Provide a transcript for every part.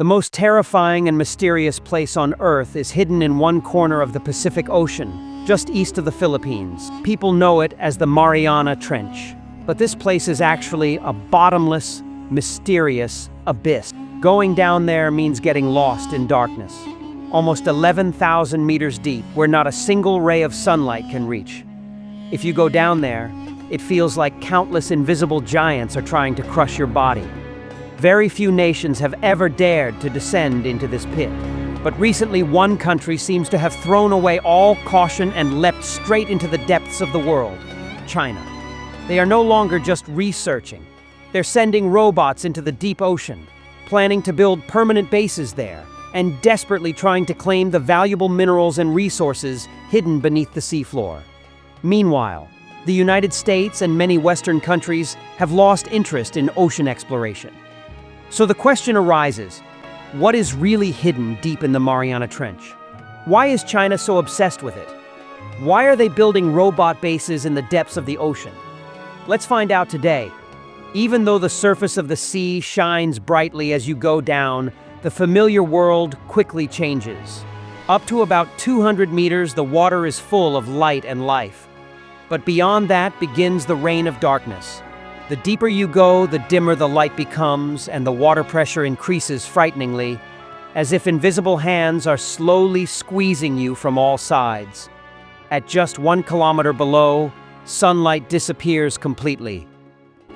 The most terrifying and mysterious place on Earth is hidden in one corner of the Pacific Ocean, just east of the Philippines. People know it as the Mariana Trench. But this place is actually a bottomless, mysterious abyss. Going down there means getting lost in darkness. Almost 11,000 meters deep, where not a single ray of sunlight can reach. If you go down there, it feels like countless invisible giants are trying to crush your body. Very few nations have ever dared to descend into this pit. But recently, one country seems to have thrown away all caution and leapt straight into the depths of the world: China. They are no longer just researching. They're sending robots into the deep ocean, planning to build permanent bases there, and desperately trying to claim the valuable minerals and resources hidden beneath the seafloor. Meanwhile, the United States and many Western countries have lost interest in ocean exploration. So the question arises, what is really hidden deep in the Mariana Trench? Why is China so obsessed with it? Why are they building robot bases in the depths of the ocean? Let's find out today. Even though the surface of the sea shines brightly as you go down, the familiar world quickly changes. Up to about 200 meters, the water is full of light and life. But beyond that begins the reign of darkness. The deeper you go, the dimmer the light becomes, and the water pressure increases frighteningly, as if invisible hands are slowly squeezing you from all sides. At just 1 kilometer below, sunlight disappears completely.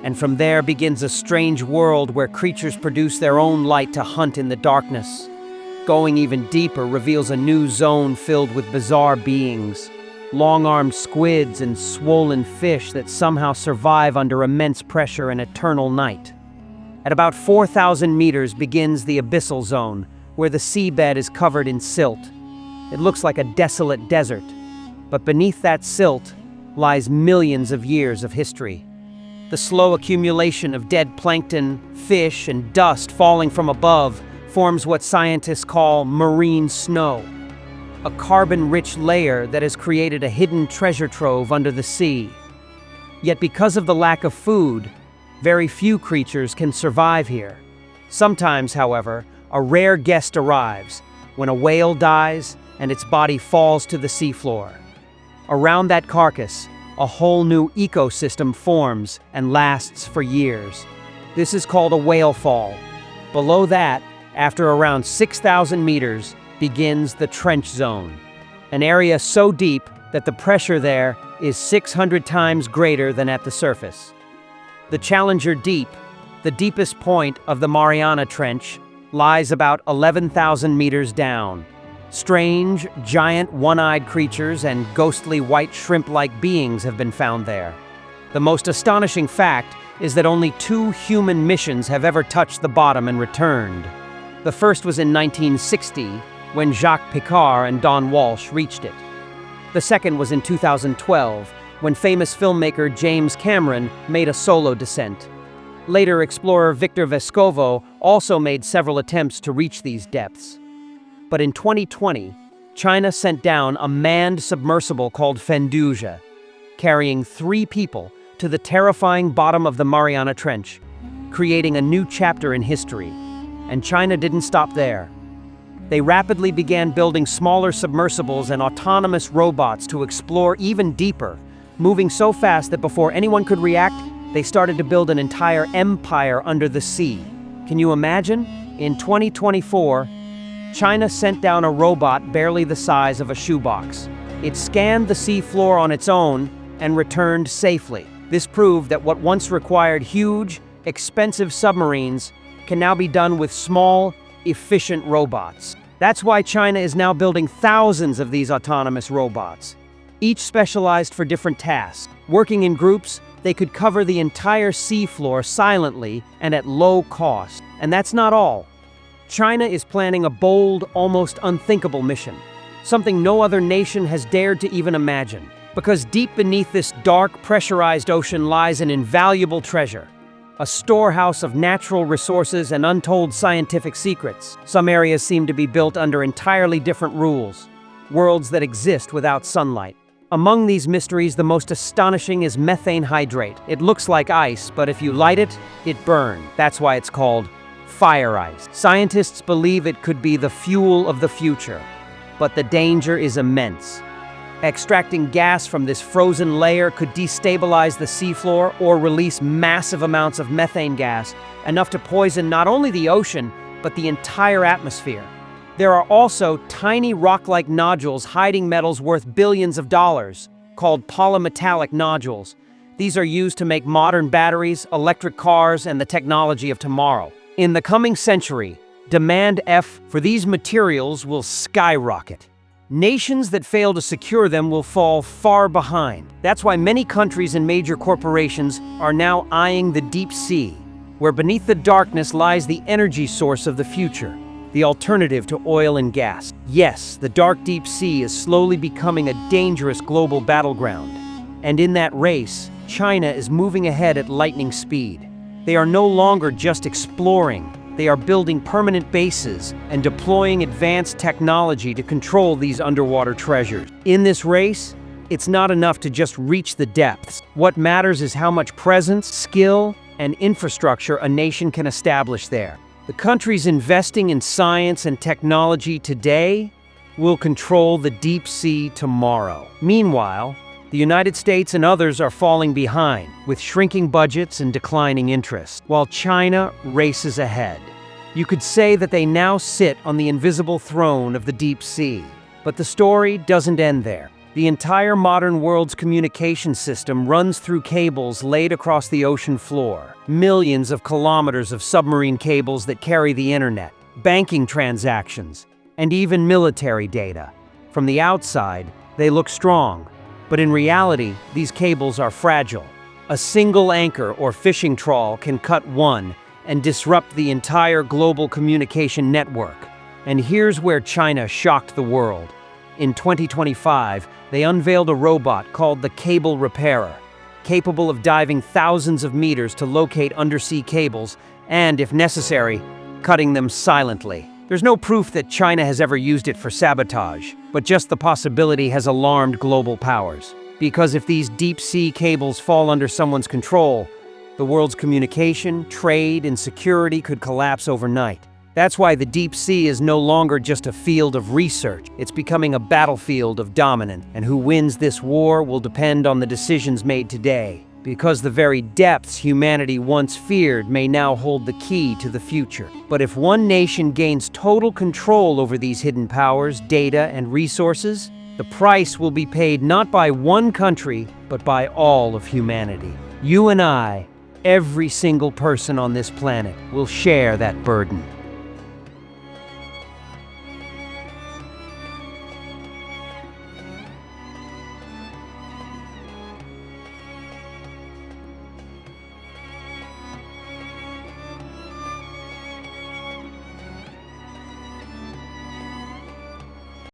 And from there begins a strange world where creatures produce their own light to hunt in the darkness. Going even deeper reveals a new zone filled with bizarre beings. Long-armed squids and swollen fish that somehow survive under immense pressure and eternal night. At about 4,000 meters begins the abyssal zone, where the seabed is covered in silt. It looks like a desolate desert, but beneath that silt lies millions of years of history. The slow accumulation of dead plankton, fish, and dust falling from above forms what scientists call marine snow, a carbon-rich layer that has created a hidden treasure trove under the sea. Yet because of the lack of food, very few creatures can survive here. Sometimes, however, a rare guest arrives, when a whale dies and its body falls to the seafloor. Around that carcass, a whole new ecosystem forms and lasts for years. This is called a whale fall. Below that, after around 6,000 meters, begins the trench zone, an area so deep that the pressure there is 600 times greater than at the surface. The Challenger Deep, the deepest point of the Mariana Trench, lies about 11,000 meters down. Strange, giant one-eyed creatures and ghostly white shrimp-like beings have been found there. The most astonishing fact is that only 2 human missions have ever touched the bottom and returned. The first was in 1960, when Jacques Picard and Don Walsh reached it. The second was in 2012, when famous filmmaker James Cameron made a solo descent. Later, explorer Victor Vescovo also made several attempts to reach these depths. But in 2020, China sent down a manned submersible called Fendouzha, carrying 3 people to the terrifying bottom of the Mariana Trench, creating a new chapter in history. And China didn't stop there. They rapidly began building smaller submersibles and autonomous robots to explore even deeper, moving so fast that before anyone could react, they started to build an entire empire under the sea. Can you imagine? In 2024, China sent down a robot barely the size of a shoebox. It scanned the seafloor on its own and returned safely. This proved that what once required huge, expensive submarines can now be done with small, efficient robots. That's why China is now building thousands of these autonomous robots, each specialized for different tasks. Working in groups, they could cover the entire seafloor silently and at low cost. And that's not all. China is planning a bold, almost unthinkable mission, something no other nation has dared to even imagine. Because deep beneath this dark, pressurized ocean lies an invaluable treasure, a storehouse of natural resources and untold scientific secrets. Some areas seem to be built under entirely different rules, worlds that exist without sunlight. Among these mysteries, the most astonishing is methane hydrate. It looks like ice, but if you light it, it burns. That's why it's called fire ice. Scientists believe it could be the fuel of the future, but the danger is immense. Extracting gas from this frozen layer could destabilize the seafloor or release massive amounts of methane gas, enough to poison not only the ocean, but the entire atmosphere. There are also tiny rock-like nodules hiding metals worth billions of dollars, called polymetallic nodules. These are used to make modern batteries, electric cars, and the technology of tomorrow. In the coming century, demand for these materials will skyrocket. Nations that fail to secure them will fall far behind. That's why many countries and major corporations are now eyeing the deep sea, where beneath the darkness lies the energy source of the future, the alternative to oil and gas. Yes, the dark deep sea is slowly becoming a dangerous global battleground. And in that race, China is moving ahead at lightning speed. They are no longer just exploring. They are building permanent bases and deploying advanced technology to control these underwater treasures. In this race, it's not enough to just reach the depths. What matters is how much presence, skill, and infrastructure a nation can establish there. The countries investing in science and technology today will control the deep sea tomorrow. Meanwhile, the United States and others are falling behind, with shrinking budgets and declining interest, while China races ahead. You could say that they now sit on the invisible throne of the deep sea. But the story doesn't end there. The entire modern world's communication system runs through cables laid across the ocean floor. Millions of kilometers of submarine cables that carry the internet, banking transactions, and even military data. From the outside, they look strong. But in reality, these cables are fragile. A single anchor or fishing trawl can cut one and disrupt the entire global communication network. And here's where China shocked the world. In 2025, they unveiled a robot called the Cable Repairer, capable of diving thousands of meters to locate undersea cables and, if necessary, cutting them silently. There's no proof that China has ever used it for sabotage, but just the possibility has alarmed global powers. Because if these deep-sea cables fall under someone's control, the world's communication, trade, and security could collapse overnight. That's why the deep sea is no longer just a field of research. It's becoming a battlefield of dominance, and who wins this war will depend on the decisions made today. Because the very depths humanity once feared may now hold the key to the future. But if one nation gains total control over these hidden powers, data, and resources, the price will be paid not by one country, but by all of humanity. You and I, every single person on this planet, will share that burden.